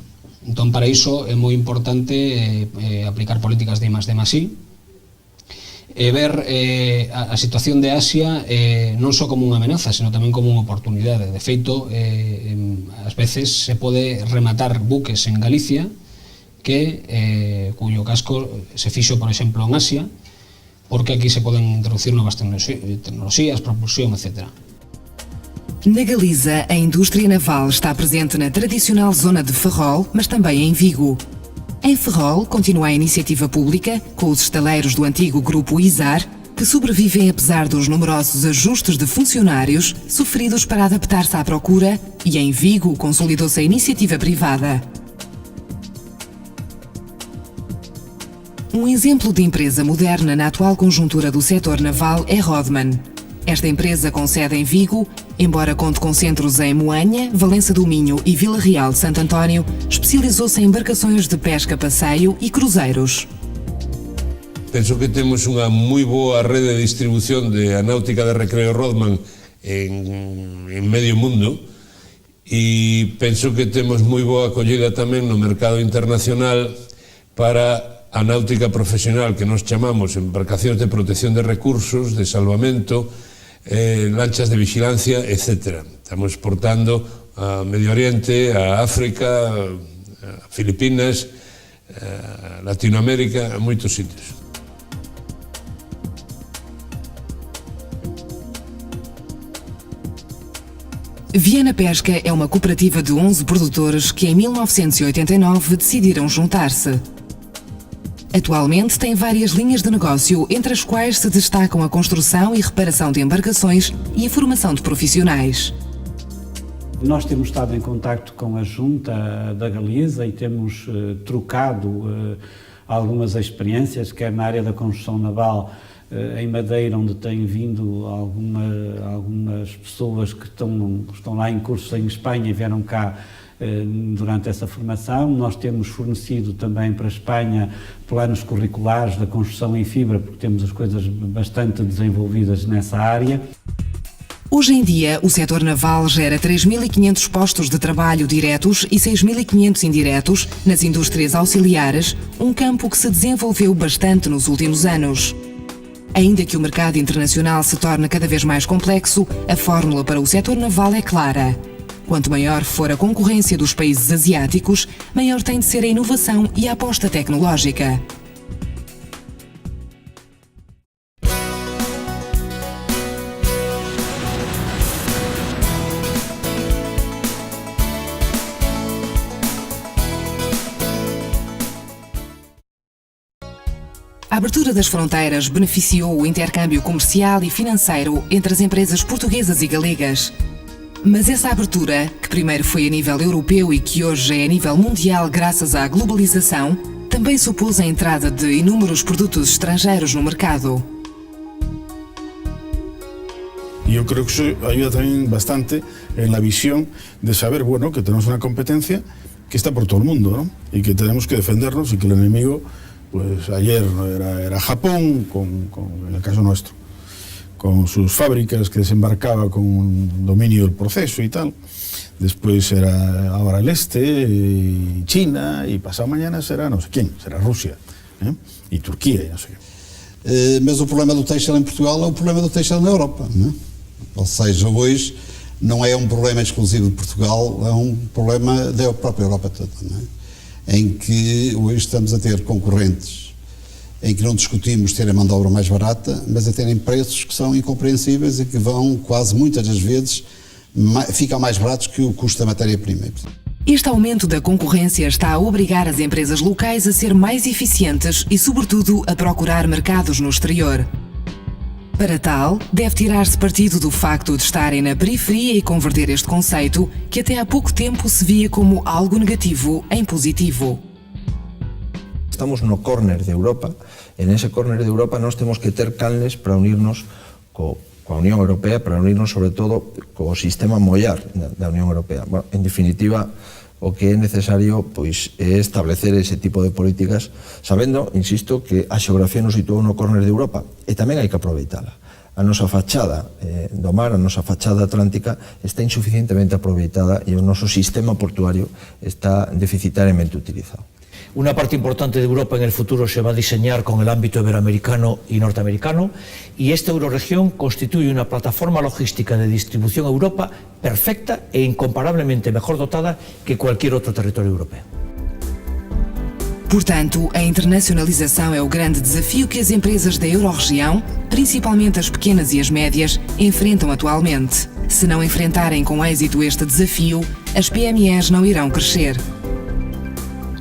Entón, para iso é moi importante aplicar políticas de I+D+I e ver a situación de Asia non só como unha amenaza, senón tamén como unha oportunidade. De feito, ás veces se pode rematar buques en Galicia cuyo casco se fixo, por exemplo, en Asia, porque aquí se poden introducir novas tecnoloxías, propulsión, etc. Na Galiza, a indústria naval está presente na tradicional zona de Ferrol, mas também em Vigo. Em Ferrol, continua a iniciativa pública, com os estaleiros do antigo grupo ISAR, que sobrevivem apesar dos numerosos ajustes de funcionários sofridos para adaptar-se à procura, e em Vigo consolidou-se a iniciativa privada. Um exemplo de empresa moderna na atual conjuntura do setor naval é Rodman. Esta empresa, com sede em Vigo, embora conte com centros em Moanha, Valença do Minho e Vila Real de Santo António, especializou-se em embarcações de pesca-passeio e cruzeiros. Penso que temos unha moi boa rede de distribución de a náutica de recreo Rodman en medio mundo e penso que temos moi boa acollida tamén no mercado internacional para a náutica profesional que nos chamamos embarcacións de protección de recursos, de salvamento, lanchas de vigilancia, etc. Estamos exportando a Medio Oriente, a África, a Filipinas, a Latinoamérica, a moitos sitios. Viana Pesca é uma cooperativa de 11 produtores que em 1989 decidiram juntar-se. Atualmente tem várias linhas de negócio, entre as quais se destacam a construção e reparação de embarcações e a formação de profissionais. Nós temos estado em contacto com a Junta da Galiza e temos trocado algumas experiências, quer na área da construção naval, em Madeira, onde tem vindo algumas pessoas que estão lá em cursos em Espanha e vieram cá durante essa formação. Nós temos fornecido também para a Espanha planos curriculares da construção em fibra, porque temos as coisas bastante desenvolvidas nessa área. Hoje em dia, o setor naval gera 3.500 postos de trabalho diretos e 6.500 indiretos nas indústrias auxiliares, um campo que se desenvolveu bastante nos últimos anos. Ainda que o mercado internacional se torne cada vez mais complexo, a fórmula para o setor naval é clara. Quanto maior for a concorrência dos países asiáticos, maior tem de ser a inovação e a aposta tecnológica. A abertura das fronteiras beneficiou o intercâmbio comercial e financeiro entre as empresas portuguesas e galegas. Mas essa abertura, que primeiro foi a nível europeu e que hoje é a nível mundial graças à globalização, também supôs a entrada de inúmeros produtos estrangeiros no mercado. Y yo creo que eso ayuda también bastante en la visión de saber, bueno, que tenemos una competencia que está por todo el mundo, ¿no? Y que tenemos que defendernos y que el enemigo, pues ayer era Japón, en el caso nuestro, con sus fábricas que desembarcaba con un dominio del proceso y tal. Después era ahora el este, y China, y pasado mañana será no sé quién, será Rusia, e Turquia e não sei quê. Mas o problema do têxtil em Portugal é o problema do têxtil na Europa, não é? Ou seja, hoje não é um problema exclusivo de Portugal, é um problema da própria Europa toda, não é? Em que hoje estamos a ter concorrentes em que não discutimos ter a mão de obra mais barata, mas a terem preços que são incompreensíveis e que vão quase muitas das vezes ficam mais baratos que o custo da matéria-prima. Este aumento da concorrência está a obrigar as empresas locais a ser mais eficientes e, sobretudo, a procurar mercados no exterior. Para tal, deve tirar-se partido do facto de estarem na periferia e converter este conceito, que até há pouco tempo se via como algo negativo, em positivo. Estamos no córner de Europa, e nese córner de Europa nós temos que ter canles para unirnos coa Unión Europea, para unirnos sobre todo co sistema mollar da Unión Europea. Bueno, en definitiva, o que é necesario pois, é establecer ese tipo de políticas, sabendo, insisto, que a xeografía nos situou no córner de Europa e tamén hai que aproveitala. A nosa fachada do mar, a nosa fachada atlántica está insuficientemente aproveitada e o noso sistema portuario está deficitariamente utilizado. Una parte importante de Europa en el futuro se va a diseñar con el ámbito iberoamericano y norteamericano, y esta eurorregión constituye una plataforma logística de distribución a Europa perfecta e incomparablemente mejor dotada que cualquier otro territorio europeo. Portanto, a internacionalização é o grande desafio que as empresas da Eurorregião, principalmente as pequenas e as médias, enfrentam atualmente. Se não enfrentarem com êxito este desafio, as PMEs não irão crescer.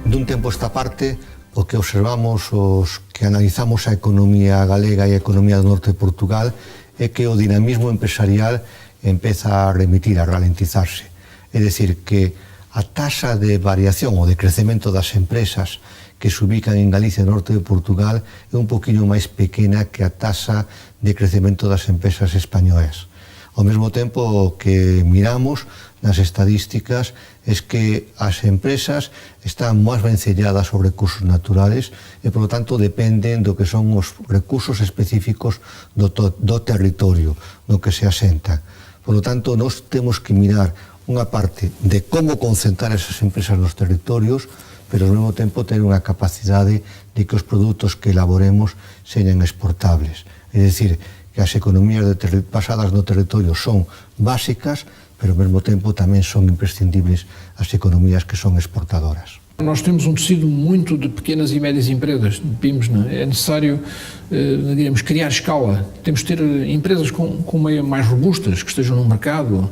De un tempo a esta parte, o que observamos os que analizamos a economía galega e a economía do norte de Portugal é que o dinamismo empresarial empeza a remitir, a ralentizarse. É dicir, que a taxa de variación ou de crecemento das empresas que se ubican en Galicia e norte de Portugal é un poquinho máis pequena que a taxa de crecemento das empresas españolas. Ao mesmo tempo, o que miramos nas estadísticas es que as empresas están máis vencelladas aos recursos naturales e, por lo tanto, dependen do que son os recursos específicos do territorio no que se asentan. Por lo tanto, nós temos que mirar unha parte de como concentrar esas empresas nos territorios, pero ao mesmo tempo ter unha capacidade de que os produtos que elaboremos señan exportables. É dicir, que as economías basadas no territorio son básicas, pero ao mesmo tempo tamén son imprescindibles as economías que son exportadoras. Nós temos um tecido muito de pequenas e médias empresas, de PIMs, não é? É necessário, digamos, criar escala. Temos de ter empresas mais robustas, que estejam no mercado,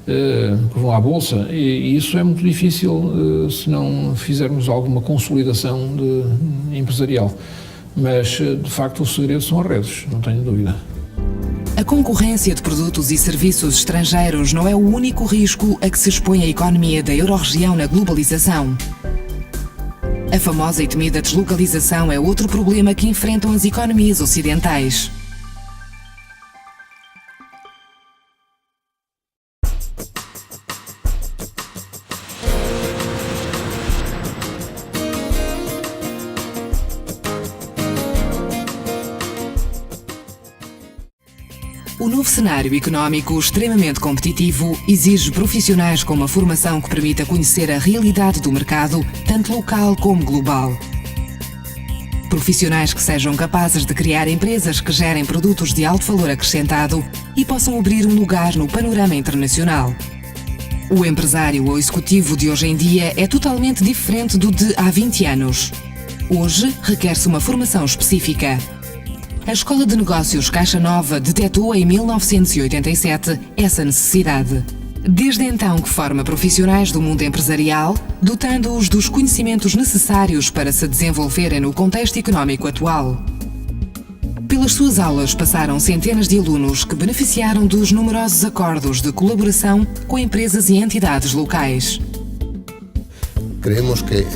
que vão à bolsa, e isso é muito difícil se não fizermos alguma consolidação empresarial. Mas, de facto, o segredo são as redes, não tenho dúvida. A concorrência de produtos e serviços estrangeiros não é o único risco a que se expõe a economia da Eurorregião na globalização. A famosa e temida deslocalização é outro problema que enfrentam as economias ocidentais. O novo cenário económico extremamente competitivo exige profissionais com uma formação que permita conhecer a realidade do mercado, tanto local como global. Profissionais que sejam capazes de criar empresas que gerem produtos de alto valor acrescentado e possam abrir um lugar no panorama internacional. O empresário ou executivo de hoje em dia é totalmente diferente do de há 20 anos. Hoje requer-se uma formação específica. A Escola de Negócios Caixa Nova detectou em 1987 essa necessidade. Desde então que forma profissionais do mundo empresarial, dotando-os dos conhecimentos necessários para se desenvolverem no contexto económico atual. Pelas suas aulas passaram centenas de alunos que beneficiaram dos numerosos acordos de colaboração com empresas e entidades locais. Creemos que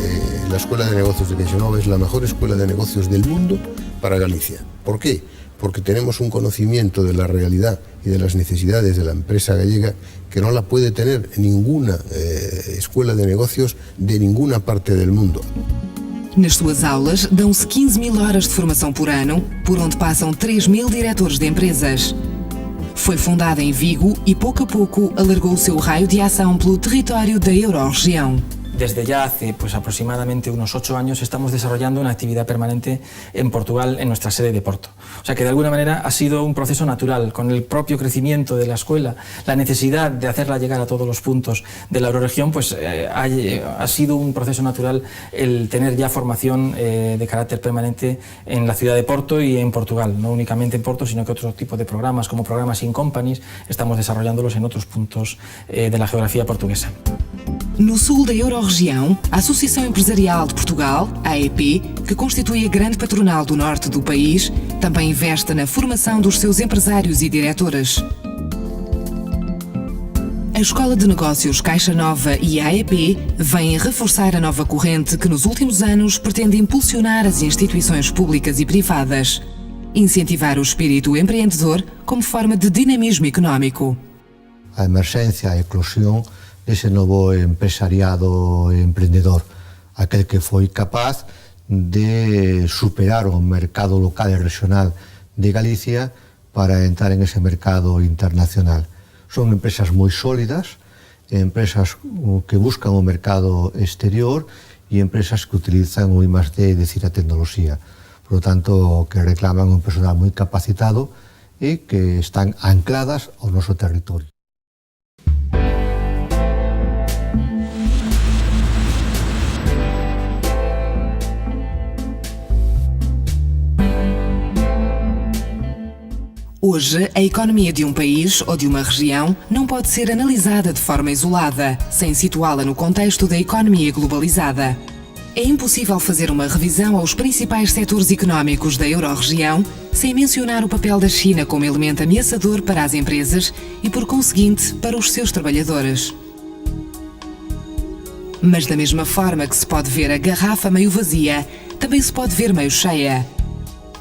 la Escuela de Negocios de Caixa Nova es la mejor escuela de negocios del mundo para Galicia. ¿Por qué? Porque tenemos un conocimiento de la realidad y de las necesidades de la empresa gallega que no la puede tener ninguna escuela de negocios de ninguna parte del mundo. Nas suas aulas, dão-se 15.000 horas de formação por ano, por onde passam 3.000 diretores de empresas. Foi fundada em Vigo e, pouco a pouco, alargou o seu raio de ação pelo território da Eurorregião. Desde ya hace aproximadamente unos 8 años estamos desarrollando una actividad permanente en Portugal, en nuestra sede de Porto. O sea que de alguna manera ha sido un proceso natural, con el propio crecimiento de la escuela, la necesidad de hacerla llegar a todos los puntos de la Eurorregión, pues ha sido un proceso natural el tener ya formación de carácter permanente en la ciudad de Porto y en Portugal, no únicamente en Porto, sino que otro tipo de programas, como programas in companies, estamos desarrollándolos en otros puntos de la geografía portuguesa. No sul da Eurorregião, a Associação Empresarial de Portugal, AEP, que constitui a grande patronal do norte do país, também investe na formação dos seus empresários e diretores. A Escola de Negócios Caixa Nova e a AEP vêm reforçar a nova corrente que nos últimos anos pretende impulsionar as instituições públicas e privadas, incentivar o espírito empreendedor como forma de dinamismo económico. A emerxencia, a eclosión dese novo empresariado emprendedor, aquel que foi capaz de superar o mercado local e regional de Galicia para entrar en ese mercado internacional. Son empresas moi sólidas, empresas que buscan o mercado exterior e empresas que utilizan o I+D, é dicir, a tecnoloxía. Por lo tanto, que reclaman un personal moi capacitado e que están ancladas ao noso territorio. Hoje, a economia de um país ou de uma região não pode ser analisada de forma isolada, sem situá-la no contexto da economia globalizada. É impossível fazer uma revisão aos principais setores económicos da Eurorregião sem mencionar o papel da China como elemento ameaçador para as empresas e, por conseguinte, para os seus trabalhadores. Mas da mesma forma que se pode ver a garrafa meio vazia, também se pode ver meio cheia.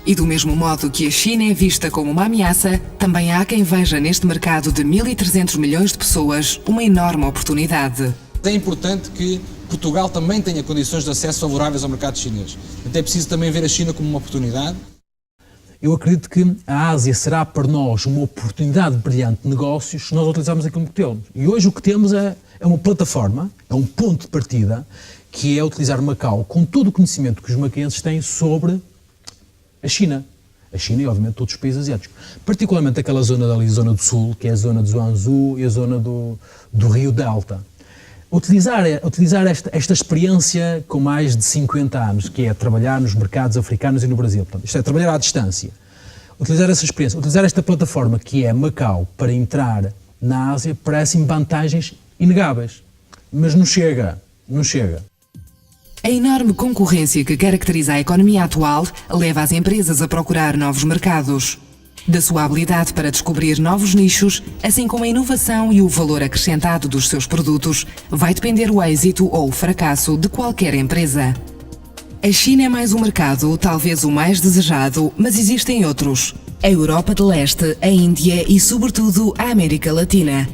E do mesmo modo que a China é vista como uma ameaça, também há quem veja neste mercado de 1.300 milhões de pessoas uma enorme oportunidade. É importante que Portugal também tenha condições de acesso favoráveis ao mercado chinês. Até é preciso também ver a China como uma oportunidade. Eu acredito que a Ásia será para nós uma oportunidade brilhante de negócios se nós utilizarmos aquilo que temos. E hoje o que temos é uma plataforma, é um ponto de partida, que é utilizar Macau com todo o conhecimento que os maquenses têm sobre a China e, obviamente, todos os países asiáticos. Particularmente aquela zona dali, zona do sul, que é a zona de Zhuangzhou e a zona do Rio Delta. Utilizar esta experiência com mais de 50 anos, que é trabalhar nos mercados africanos e no Brasil. Portanto, isto é trabalhar à distância. Utilizar essa experiência, utilizar esta plataforma, que é Macau, para entrar na Ásia, parecem vantagens inegáveis. Mas não chega. A enorme concorrência que caracteriza a economia atual leva as empresas a procurar novos mercados. Da sua habilidade para descobrir novos nichos, assim como a inovação e o valor acrescentado dos seus produtos, vai depender o êxito ou o fracasso de qualquer empresa. A China é mais um mercado, talvez o mais desejado, mas existem outros. A Europa de Leste, a Índia e, sobretudo, a América Latina.